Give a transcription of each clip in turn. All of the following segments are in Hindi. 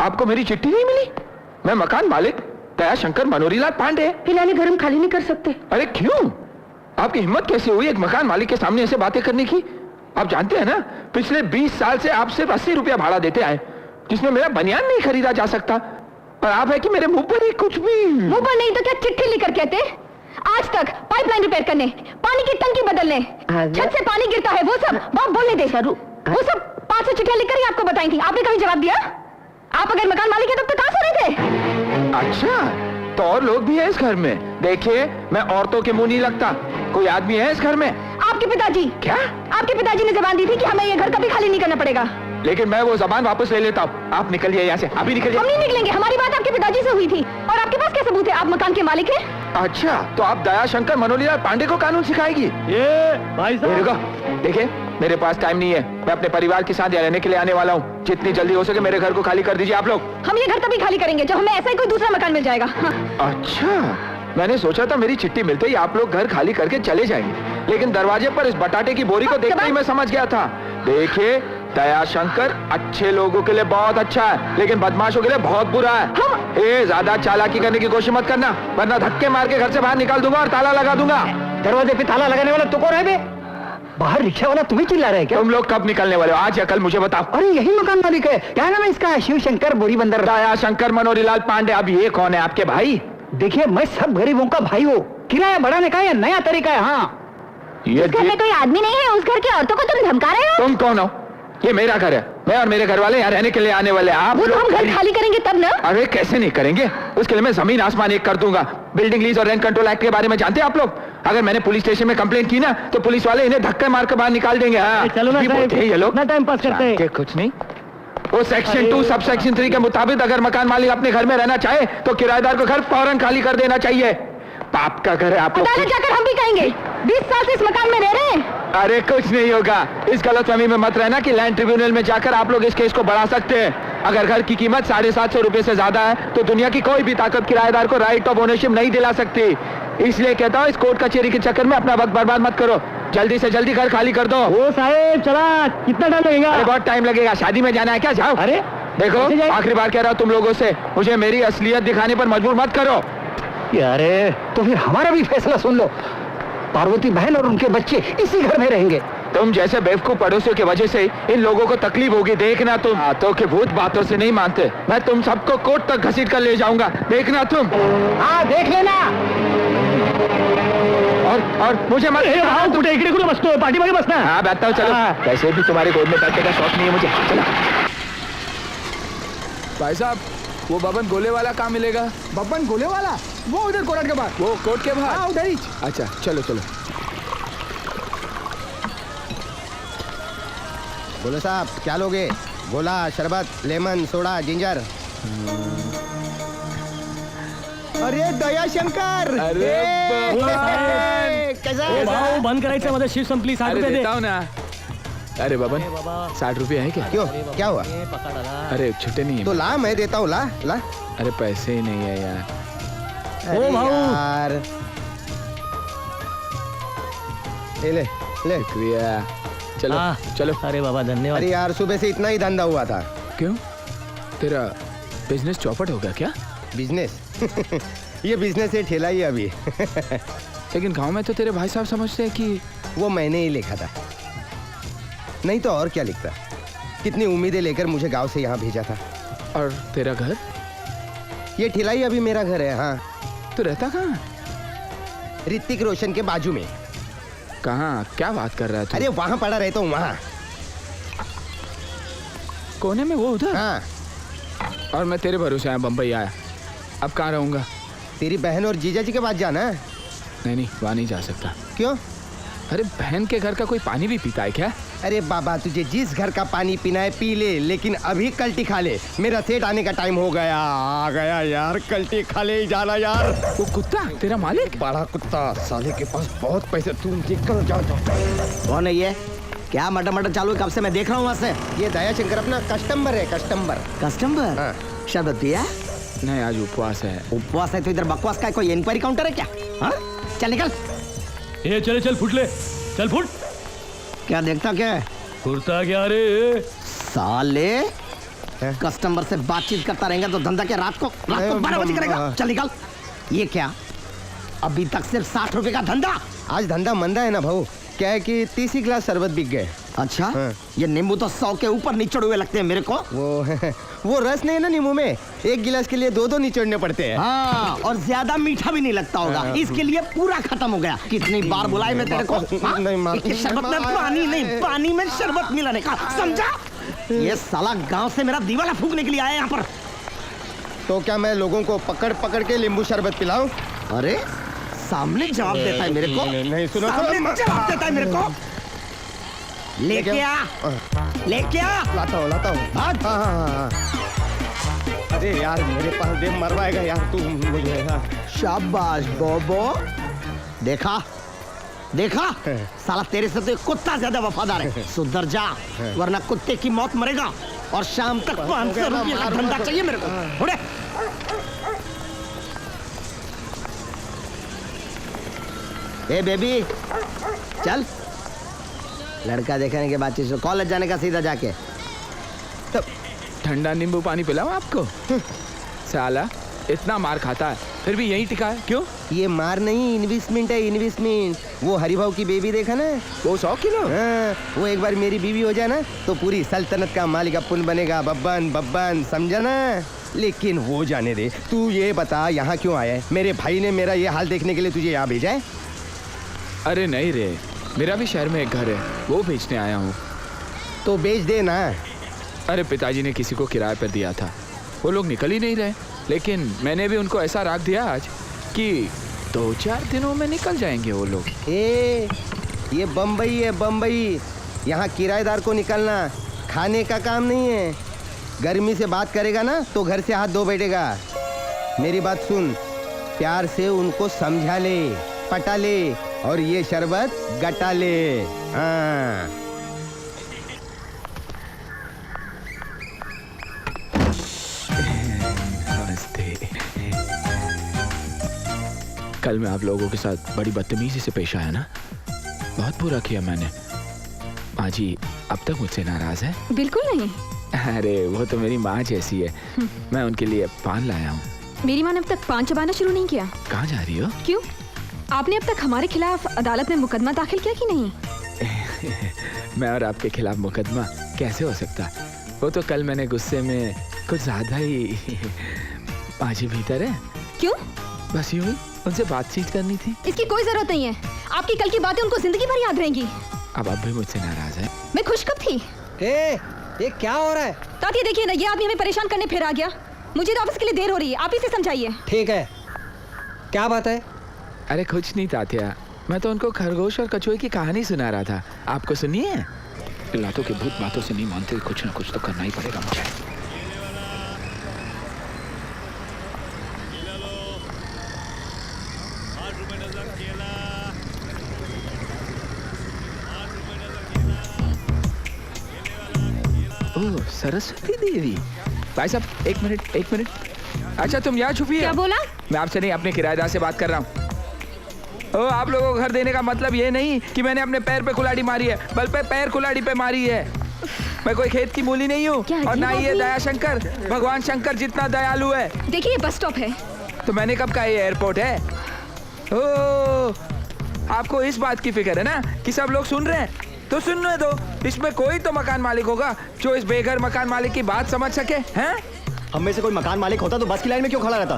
आपको मेरी चिट्ठी नहीं मिली? मैं मकान मालिक दयाशंकर मनोरीलाल पांडे। फिलहाल घर हम खाली नहीं कर सकते। अरे क्यों? आपकी हिम्मत कैसे हुई एक मकान मालिक के सामने ऐसे बातें करने की? आप जानते हैं ना, पिछले 20 साल से आप सिर्फ 80 रुपया भाड़ा देते आए, जिसमें मेरा बनियान नहीं खरीदा जा सकता। और आप है कि मेरे मुंह पर ही कुछ भी। मुंह पर नहीं तो क्या चिट्ठी लिखकर कहते? आज तक पाइपलाइन रिपेयर करने, पानी की टंकी बदलने, छत से पानी गिरता है, वो सब बाप बोलने दे। वो सब 500 चिट्ठियां लिखकर ही आपको बताई थी। आपने कभी जवाब दिया? आप अगर मकान मालिक है तब तो कहां सो रहे थे? अच्छा, तो और लोग भी हैं इस घर में? देखिए, मैं औरतों के मुंह नहीं लगता। कोई आदमी है इस घर में? आपके पिताजी। क्या? आपके पिताजी ने जबान दी थी कि हमें ये घर कभी खाली नहीं करना पड़ेगा। लेकिन मैं वो जबान वापस ले लेता हूँ। आप निकलिए यहाँ से, अभी निकलिए। हम नहीं निकलेंगे, हमारी बात आपके पिताजी से हुई थी। और आपके पास क्या सबूत है? आप मकान के मालिक हैं। अच्छा, तो आप दयाशंकर मनोरीलाल पांडे को कानून सिखाएगी? ये भाई साहब, देखिए, मेरे पास टाइम नहीं है। मैं अपने परिवार के साथ रहने के लिए आने वाला हूँ। जितनी जल्दी हो सके मेरे घर को खाली कर दीजिए आप लोग। हम ये घर तभी खाली करेंगे जब हमें ऐसा ही कोई दूसरा मकान मिल जाएगा। हाँ। अच्छा, मैंने सोचा था मेरी चिट्ठी मिलते ही आप लोग घर खाली करके चले जाएंगे, लेकिन दरवाजे पर इस बटाटे की बोरी को देखते ही मैं समझ गया था। देखिए, दयाशंकर अच्छे लोगों के लिए बहुत अच्छा है, लेकिन बदमाशों के लिए बहुत बुरा है। ज्यादा चालाकी करने की कोशिश मत करना, वरना धक्के मार के घर से बाहर निकाल दूंगा और ताला लगा दूंगा। दरवाजे पे ताला लगाने वाला तो कौन है बे? बाहर रिक्शा वाला तुम्हें चिल्ला रहे क्या? तुम लोग कब निकलने वाले हो, आज या कल मुझे बताओ। अरे यही मकान मालिक है, क्या नाम है इसका? शिवशंकर बोरीबंदर। दयाशंकर मनोरीलाल पांडे। अब ये कौन है आपके भाई? देखिए, मैं सब गरीबों का भाई हूँ। किराया बढ़ाने का या नया तरीका है? हाँ, ये घर में कोई आदमी नहीं है, उस घर की औरतों को तुम धमका रहे हो? तुम कौन हो? ये मेरा घर है, मैं और मेरे घर वाले यहाँ रहने के लिए आने वाले हैं। आप वो तो हम घर खाली करेंगे तब ना। अरे कैसे नहीं करेंगे, उसके लिए मैं जमीन आसमान एक कर दूंगा। बिल्डिंग लीज और रेंट कंट्रोल एक्ट के बारे में जानते हैं आप लोग? अगर मैंने पुलिस स्टेशन में कंप्लेंट की ना, तो पुलिस वाले इन्हें धक्के मार के बाहर निकाल देंगे। हाँ, चलो ना साहब, ये लोग इतना टाइम पास करते हैं। कुछ नहीं। वो सेक्शन 2 सब सेक्शन 3 के मुताबिक अगर मकान मालिक अपने घर में रहना चाहे तो किराएदार को घर फौरन खाली कर देना चाहिए। पाप का घर है आप लोग। जाकर हम भी कहेंगे 20 साल से इस मकान में रह रहे हैं। अरे कुछ नहीं होगा, इस गलतफहमी में मत रहना कि लैंड ट्रिब्यूनल में जाकर आप लोग इस केस को बढ़ा सकते हैं। अगर घर की कीमत 750 रुपए से ज्यादा है तो दुनिया की कोई भी ताकत किराएदार को राइट ऑफ ओनरशिप नहीं दिला सकती। इसलिए कहता हूँ, इस कोर्ट कचहरी के चक्कर में अपना वक्त बर्बाद मत करो। जल्दी से जल्दी घर खाली कर दो। वो साहेब चला, कितना टाइम लगेगा? अरे बहुत टाइम लगेगा, शादी में जाना है क्या? जाओ। अरे देखो, आखिरी बार कह रहा हूँ तुम लोगों से, मुझे मेरी असलियत दिखाने पर मजबूर मत करो। अरे तो फिर हमारा भी फैसला सुन लो। पार्वती बहन और उनके बच्चे इसी घर में रहेंगे। तुम जैसे बेवकूफ पड़ोसियों की वजह से इन लोगों को तकलीफ होगी। देखना तुम, हाथों के भूत बातों से नहीं मानते। मैं तुम सबको कोर्ट तक घसीट कर ले जाऊंगा, देखना तुम। हाँ देख लेना। और मुझे मत पार्टी में बसना। हाँ बैठता हूँ, चलो। वैसे भी तुम्हारे गोद में बैठने का शौक नहीं है मुझे। चलो भाई साहब, वो बबन गोले वाला कहाँ मिलेगा? बब्बन गोले वाला? वो उधर कोर्ट के बाहर। वो कोर्ट के बाहर? हाँ उधर ही। अच्छा चलो चलो। बोलो साहब, क्या लोगे? गोला, शरबत, लेमन, सोडा, जिंजर। अरे दयाशंकर, अरे कैसा है? बंद करायचं मध्ये शीट संपली, 60 रुपये दे। देता हूँ ना। अरे बबन, 60 रुपये है क्या? क्यों, क्या हुआ? अरे छुट्टे नहीं है तो ला, मैं देता हूँ। ला ला। अरे पैसे ही नहीं है यार। अरे यार, ले ले। शुक्रिया। चलो चलो। अरे बाबा धन्यवाद। अरे यार, सुबह से इतना ही धंधा हुआ था। क्यों, तेरा बिजनेस चौपट हो गया क्या? बिजनेस? ये बिजनेस है, ठेला ही अभी। लेकिन गांव में तो तेरे भाई साहब समझते हैं कि वो मैंने ही लिखा था, नहीं तो और क्या लिखता। कितनी उम्मीदें लेकर मुझे गांव से यहाँ भेजा था। और तेरा घर? ये ठेला ही अभी मेरा घर है। हाँ। तो रहता कहाँ? ऋतिक रोशन के बाजू में। कहाँ? क्या बात कर रहा है तू? अरे वहाँ पड़ा रहता हूँ, वहाँ कोने में, वो उधर? हाँ। और मैं तेरे भरोसे आया, बम्बई आया। अब कहाँ रहूंगा? तेरी बहन और जीजा जी के पास जाना है। नहीं, वहाँ नहीं जा सकता। क्यों? अरे बहन के घर का कोई पानी भी पीता है क्या? अरे बाबा, तुझे जिस घर का पानी पीना है पी ले, लेकिन अभी कल्टी खा ले। मेरा सेठ आने का टाइम हो गया। आ गया यार, कल्टी खा ले ही जाना यार। वो कुत्ता तेरा मालिक? बड़ा कुत्ता, साले के पास बहुत पैसे। तू निकल जा। कौन है ये? क्या मटर मटर चालू है? कब से मैं देख रहा हूँ वहाँ से। ये दयाशंकर अपना कस्टमर है, कस्टमर। कस्टमर? हाँ। शरबत पिया? नहीं, आज उपवास है। उपवास है तो इधर बकवास का कोई इंक्वायरी काउंटर है क्या? हाँ? चल निकल। ये चले चल, फुट ले, चल फुट। क्या देखता क्या है? फुटता क्या रे? साले कस्टमर से बातचीत करता रहेगा तो धंधा क्या रात को 12 बजे करेगा? चल निकल। ये क्या अभी तक सिर्फ 60 रुपए का धंधा? आज धंधा मंदा है ना भाऊ, क्या है कि 30 गिलास शरबत बिक गए। अच्छा हाँ। ये नींबू तो 100 के ऊपर निचड़ हुए लगते हैं मेरे को। वो रस नहीं है ना नींबू में, एक गिलास के लिए 2 निचोड़ने पड़ते हैं। हाँ, और ज्यादा मीठा भी नहीं लगता होगा, इसके लिए पूरा खत्म हो गया। कितनी बार बुलाए मैं तेरे को? हाँ? नहीं, माफ कि शरबत में पानी नहीं, पानी में शरबत मिलाने का, समझा? ये साला गांव से मेरा दीवाला फूकने के लिए आया यहाँ पर। तो क्या मैं लोगों को पकड़ पकड़ के नींबू शरबत पिलाऊं? अरे सामने जवाब देता है मेरे को। नहीं, सुनो, सामने सुनो। जवाब देता है मेरे को। लेके आ, लेके आ। लाता हूँ। भाग। हाँ। अरे यार मेरे पास दे मरवाएगा यार तू मुझे। हाँ। शाबाश बोबो, देखा देखा, साला तेरे से तो एक कुत्ता ज्यादा वफादार है। सुधर जा वरना कुत्ते की मौत मरेगा। और शाम तक 500 रुपये का धंधा चाहिए मेरे को। उड़े। ए बेबी चल, लड़का देखने के बाद चीज कॉलेज जाने का सीधा जाके। तब ठंडा नींबू पानी पिलाऊं आपको? साला इतना मार खाता है फिर भी यहीं टिका है, क्यों? ये मार नहीं, इन्वेस्टमेंट है, इन्वेस्टमेंट। वो हरिभाव की बेबी देखा ना, वो 100 किलो? हाँ, वो एक बार मेरी बीवी हो जाए ना तो पूरी सल्तनत का मालिक अपुन बनेगा। बब्बन समझा ना? लेकिन वो जाने दे, तू ये बता यहाँ क्यों आया है? मेरे भाई ने मेरा ये हाल देखने के लिए तुझे यहाँ भेजा है? अरे नहीं रे, मेरा भी शहर में एक घर है, वो बेचने आया हूँ। तो बेच दे ना। अरे पिताजी ने किसी को किराए पर दिया था, वो लोग निकल ही नहीं रहे, लेकिन मैंने भी उनको ऐसा राख दिया आज कि 2-4 दिनों में निकल जाएंगे वो लोग। ये बम्बई है, बम्बई। यहाँ किराएदार को निकलना खाने का काम नहीं है। गर्मी से बात करेगा ना तो घर से हाथ धो बैठेगा। मेरी बात सुन, प्यार से उनको समझा ले, पटा ले और ये शरबत गटा ले। हाँ। कल मैं आप लोगों के साथ बड़ी बदतमीजी से पेश आया ना, बहुत बुरा किया मैंने। माँ जी अब तक मुझसे नाराज है? बिल्कुल नहीं। अरे वो तो मेरी माँ जैसी है। मैं उनके लिए पान लाया हूँ। मेरी माँ ने अब तक पान चबाना शुरू नहीं किया। कहाँ जा रही हो? क्यों, आपने अब तक हमारे खिलाफ अदालत में मुकदमा दाखिल किया कि नहीं? मैं और आपके खिलाफ मुकदमा कैसे हो सकता? वो तो कल मैंने गुस्से में कुछ ज्यादा ही। माँ जी भीतर है? क्यों? बस यूं ही उनसे बातचीत करनी थी। इसकी कोई जरूरत नहीं है, आपकी कल की बातें उनको जिंदगी भर याद रहेंगी। अब आप भी मुझसे नाराज है? मैं खुश कब थी? ये क्या हो रहा है? ताती देखिए ना, ये आदमी हमें परेशान करने फिर आ गया। मुझे तो ऑफिस के लिए देर हो रही है, आप ही से समझाइए। ठीक है, क्या बात है? अरे कुछ नहीं तात्या, मैं तो उनको खरगोश और कछुए की कहानी सुना रहा था। आपको सुनिए। लातों के भूत बातों से नहीं मानते, कुछ ना कुछ तो करना ही पड़ेगा मुझे। ओह सरस्वती देवी। भाई साहब एक मिनट। अच्छा तुम यहाँ छुपी क्या हो? बोला? मैं आपसे नहीं, अपने किराएदार से बात कर रहा हूँ। ओ, आप लोगों को घर देने का मतलब ये नहीं कि मैंने अपने पैर पे कुल्हाड़ी मारी है, बल्कि पैर कुल्हाड़ी पे मारी है। मैं कोई खेत की मूली नहीं हूँ, और ना ही ये दया शंकर भगवान शंकर जितना दयालु है। देखिए ये बस स्टॉप है। तो मैंने कब कहा ये एयरपोर्ट है? ओ, आपको इस बात की फिक्र है ना कि सब लोग सुन रहे हैं, तो सुनने दो। इसमें कोई तो मकान मालिक होगा जो इस बेघर मकान मालिक की बात समझ सके। हैं? हम में से कोई मकान मालिक होता तो बस की लाइन में क्यों खड़ा रहता?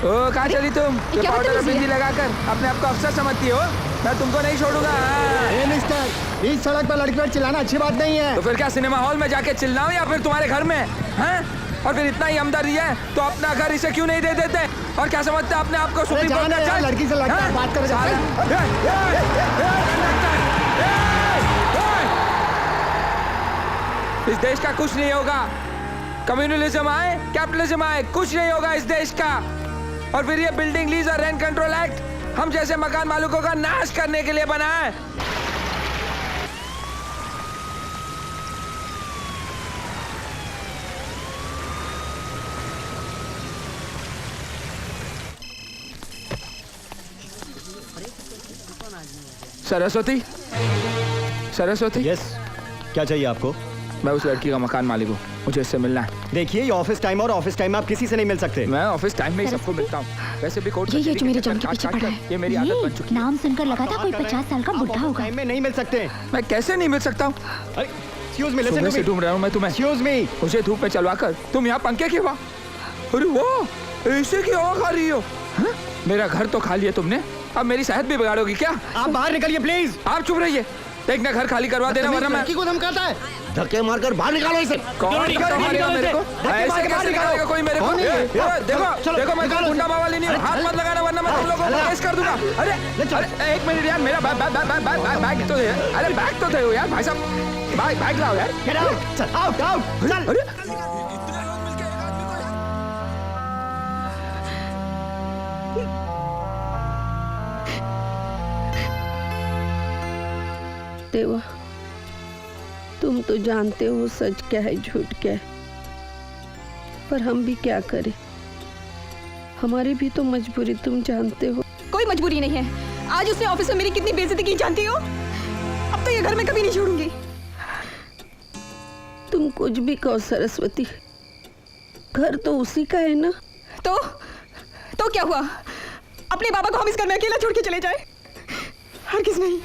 ओ कहाँ चली तुम? ये क्या पाउडर और बदतमीजी बिंदी है? लगाकर अपने आप को अफसर समझती हो? मैं तुमको नहीं छोड़ूंगा। हाँ। मिस्टर, इस सड़क पर लड़की पर चिल्लाना अच्छी बात नहीं है। तो फिर क्या सिनेमा हॉल में जाके चिल्लाऊं या फिर तुम्हारे घर में? हैं? और फिर इतना ही हमदर्दी है तो अपना घर इसे क्यों नहीं दे देते? और क्या समझते अपने आप को सुप्रीम कोर्ट का जज? लड़की से लड़का बात कर। इस देश का कुछ नहीं होगा। कम्युनलिज्म आए, कैपिटलिज्म आए, कुछ नहीं होगा इस देश का। और फिर ये बिल्डिंग लीज और रेंट कंट्रोल एक्ट हम जैसे मकान मालिकों का नाश करने के लिए बना है। सरस्वती, सरस्वती, यस, क्या चाहिए आपको? मैं उस लड़की का मकान मालिक हूँ, मुझे इससे मिलना है। देखिए ये ऑफिस टाइम और ऑफिस टाइम में आप किसी से नहीं मिल सकते। मैं ऑफिस टाइम में ही सबको मिलता हूँ। वैसे भी कोर्ट ये जो मेरे जान के पीछे पड़ा है, ये मेरी आदत बन चुकी है। नाम सुनकर लगा था कोई 50 साल का बुढ़ा होगा। टाइम में नहीं मिल सकते। मैं कैसे नहीं मिल सकता हूँ? अरे एक्सक्यूज मी, लिसन सुबह टू से मी। ढूंढ रहा हूँ मैं तुम्हें। Excuse me. मुझे धूप में चलवा कर तुम यहाँ पंखे की हवा, अरे वो ऐसे की हवा खा रही हो? हाँ? मेरा घर तो खा लिया तुमने, अब मेरी सेहत भी बिगाड़ोगी क्या? आप बाहर निकलिए प्लीज। आप चुप रहिए, देखना घर खाली करवा देना वरना मैं। लड़की को धमकाता है, धक्के मारकर बाहर निकालो इसे। कौन धक्का मारेगा मेरे को? ऐसे कैसे निकालेगा कोई मेरे को? देखो देखो, मैं कोई गुंडा मावाली नहीं हूँ, हाथ मत लगाना वरना मैं तुम लोगों को केस कर दूंगा। अरे अरे एक मिनट यार, मेरा बैग तो है। अरे बैग तो दे यार भाई साहब, बैग लाओ यार। Get out, चल आउट आउट चल। अरे देवा, तुम तो जानते हो सच क्या है झूठ क्या है, पर हम भी क्या करें, हमारी भी तो मजबूरी तुम जानते हो। कोई मजबूरी नहीं है। आज उसने ऑफिस में मेरी कितनी बेइज्जती की जानती हो? अब तो ये घर में कभी नहीं छोड़ूंगी। तुम कुछ भी कहो सरस्वती, घर तो उसी का है ना। तो क्या हुआ? अपने बाबा को हम इस घर में अकेला छोड़ के चले जाए? हरगिज़ नहीं।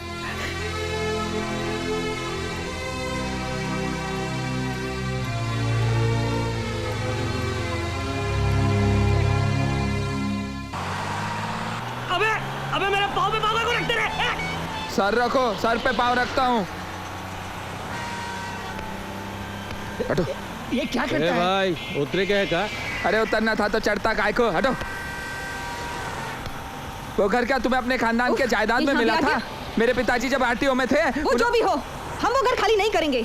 अबे मेरे पाँव पे बाबा को रखते रहे। सर रखो, सर पे पाँव रखता हूँ। हटो। ये क्या करता है? भाई उतरे क्या है का? अरे उतरना था तो चढ़ता काय को? हटो। वो घर क्या तुम्हें अपने खानदान के जायदाद में मिला था? मेरे पिताजी जब आरटीओ में थे। वो जो भी हो, हम वो घर खाली नहीं करेंगे।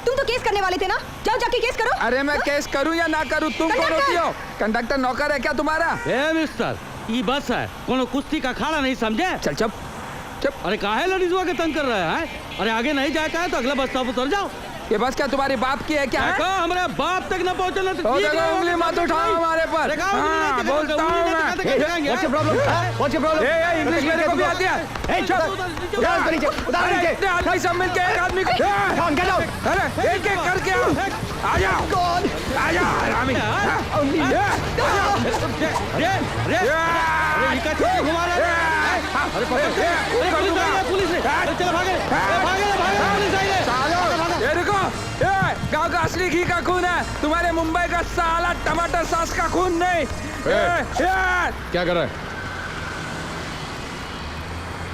तुम तो केस करने वाले थे ना, जाओ जाके केस करो। अरे मैं केस करूं या ना करूं, तुम कौन होती हो? कंडक्टर नौकर है क्या तुम्हारा? ए मिस्टर, ये बस है, कोनो कुश्ती का अखाड़ा नहीं समझे? चल चुप चुप। अरे काहे लड़ीजुआ के तंग कर रहे हैं? अरे आगे नहीं जाए का तो अगला बस स्टॉप उतर जाओ। ये बस क्या तुम्हारे बाप की है क्या? देखो हमारे बाप तक न पहुंचना तो तो ठीक देखो, है। उंगली मत उठाओ हमारे पर। देखो, हाँ, बोलता हूँ मैं। What's your problem? What's your problem? A, English मेरे को भी आती है। उतार उसको नीचे, उतार अरे नीचे। इतने आदमी सब मिलके एक आदमी को। Come on, get out. अरे एक एक करके आओ। आ जाओ आ जाओ हरामी। अरे इनका छुट्टी घुमा रहा है। अरे पुलिस आई है, पुलिस है। अरे चलो भागे पुलिस आई है। ये रुको, गांव का असली घी का खून है, तुम्हारे मुंबई का साला टमाटर सॉस का खून नहीं। क्या कर रहा है?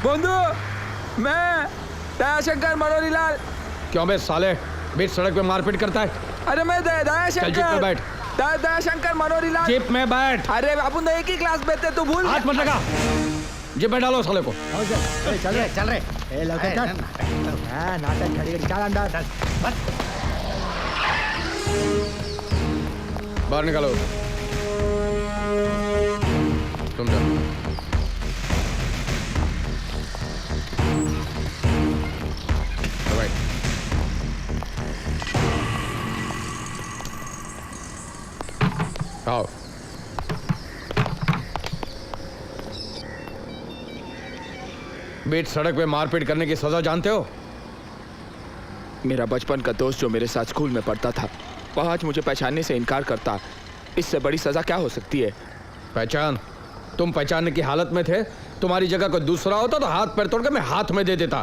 बंधु, मैं दयाशंकर मनोहरीलाल। क्यों बे साले बीच सड़क पे मारपीट करता है? अरे मैं चल जीप में दयाशंकर बैठ। दयाशंकर मनोहरीलाल। जीप में बैठ। अरे अपन तो एक ही क्लास में थे, तू भूल हाथ मत लगा। जीप में डालो साले को। चल रहे। ए लौके चल। हां नाटक खड़ी कर चल अंदर। बाहर निकालो। तुम जाओ। आओ। बीच सड़क पे मारपीट करने की सजा जानते हो? मेरा बचपन का दोस्त जो मेरे साथ स्कूल में पढ़ता था, वह आज मुझे पहचानने से इनकार करता। इससे बड़ी सजा क्या हो सकती है? पहचान। तुम पहचानने की हालत में थे, तुम्हारी जगह कोई दूसरा होता तो हाथ पैर तोड़ के मैं हाथ में दे देता।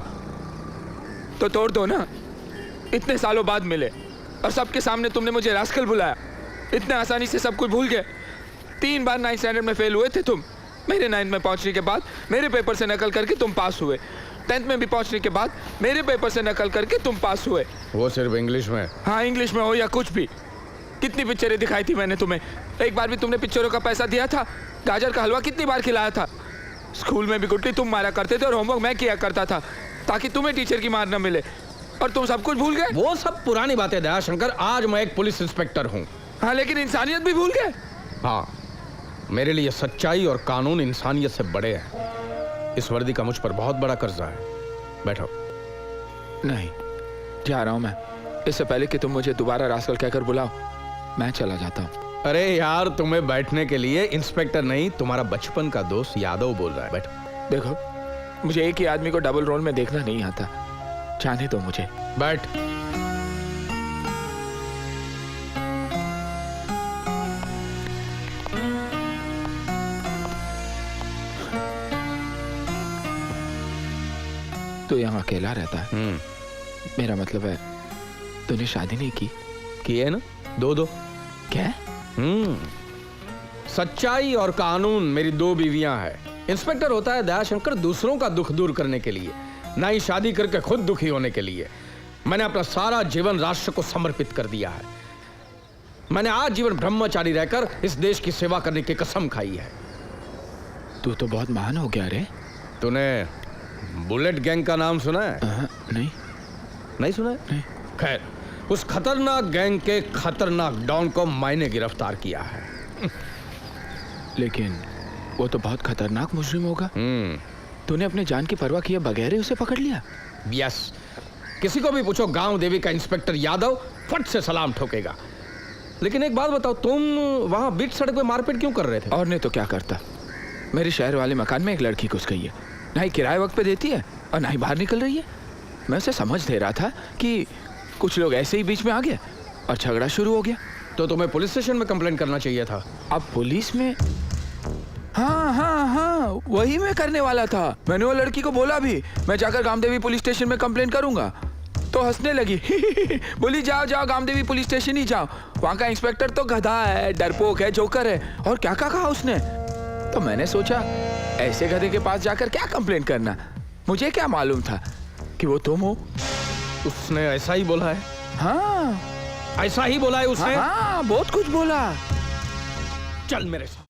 तो तोड़ दो ना, इतने सालों बाद मिले और सबके सामने तुमने मुझे रास्कल बुलाया। इतने आसानी से सब कुछ भूल गए। 3 बार 9th स्टैंडर्ड में फेल हुए थे तुम। मेरे 9th में पहुंचने के बाद मेरे पेपर से नकल करके तुम पास हुए। 10th में भी पहुंचने के बाद मेरे पेपर से नकल करके तुम पास हुए। वो सिर्फ इंग्लिश में। हाँ, इंग्लिश में हो या कुछ भी। कितनी पिक्चरें दिखाई थी मैंने तुम्हें? एक बार भी तुमने पिक्चरों का पैसा दिया था? गाजर का हलवा कितनी बार खिलाया था? स्कूल में भी गुट्टी तुम मारा करते थे और होमवर्क मैं किया करता था ताकि तुम्हें टीचर की मार न मिले, और तुम सब कुछ भूल गए। वो सब पुरानी बातें दयाशंकर, आज मैं एक पुलिस इंस्पेक्टर हूँ। हाँ, लेकिन इंसानियत भी भूल गए। हाँ, मेरे लिए सच्चाई और कानून इंसानियत से बड़े हैं। इस वर्दी का मुझ पर बहुत बड़ा कर्जा है। बैठो। नहीं, जा रहा हूं मैं। इससे पहले कि तुम मुझे दोबारा रास्कल कहकर बुलाओ, मैं चला जाता हूँ। अरे यार, तुम्हें बैठने के लिए इंस्पेक्टर नहीं, तुम्हारा बचपन का दोस्त यादव बोल रहा है। बैठो। देखो, मुझे एक ही आदमी को डबल रोल में देखना नहीं आता। जाने दो मुझे। बैठ। तू यहाँ अकेला रहता है? मेरा मतलब है तूने शादी नहीं की है ना? दो क्या? सच्चाई और कानून मेरी 2 बीवियां हैं। इंस्पेक्टर होता है दयाशंकर दूसरों का दुख दूर करने के लिए, ना ही शादी करके खुद दुखी होने के लिए। मैंने अपना सारा जीवन राष्ट्र को समर्पित कर दिया है। मैंने आज जीवन ब्रह्मचारी रहकर इस देश की सेवा करने की कसम खाई है। तू तो बहुत महान हो गया रे। तूने बुलेट गैंग का नाम सुना है? नहीं सुना है? नहीं। खैर, उस खतरनाक गैंग के खतरनाक डॉन को मैंने गिरफ्तार किया है। लेकिन वो तो बहुत खतरनाक मुजरिम होगा। तूने अपने जान की परवाह किए बगैर ही उसे पकड़ लिया? यस। किसी को भी पूछो गांव देवी का इंस्पेक्टर यादव फट से सलाम ठोकेगा। लेकिन एक बात बताओ, तुम वहां बीच सड़क पे मारपीट क्यों कर रहे थे? और नहीं तो क्या करता। मेरे शहर वाले मकान में एक लड़की घुस गई है, ना ही किराए वक्त पे देती है और ना ही बाहर निकल रही है। मैं उसे समझ दे रहा था कि कुछ लोग ऐसे ही बीच में आ गए और झगड़ा शुरू हो गया। तो तुम्हें पुलिस स्टेशन में कंप्लेंट करना चाहिए था। अब पुलिस में? हाँ, वही मैं करने वाला था। मैंने वो लड़की को बोला भी मैं जाकर गामदेवी पुलिस स्टेशन में कंप्लेंट करूंगा, तो हंसने लगी। बोली जाओ जाओ गामदेवी पुलिस स्टेशन ही जाओ, वहां का इंस्पेक्टर तो गधा है, डरपोक है, जोकर है, और क्या क्या कहा उसने। तो मैंने सोचा ऐसे गधे के पास जाकर क्या कंप्लेंट करना। मुझे क्या मालूम था कि वो तुम हो। उसने ऐसा ही बोला है? हाँ, ऐसा ही बोला है उसने? हाँ, बहुत कुछ बोला। चल मेरे साथ।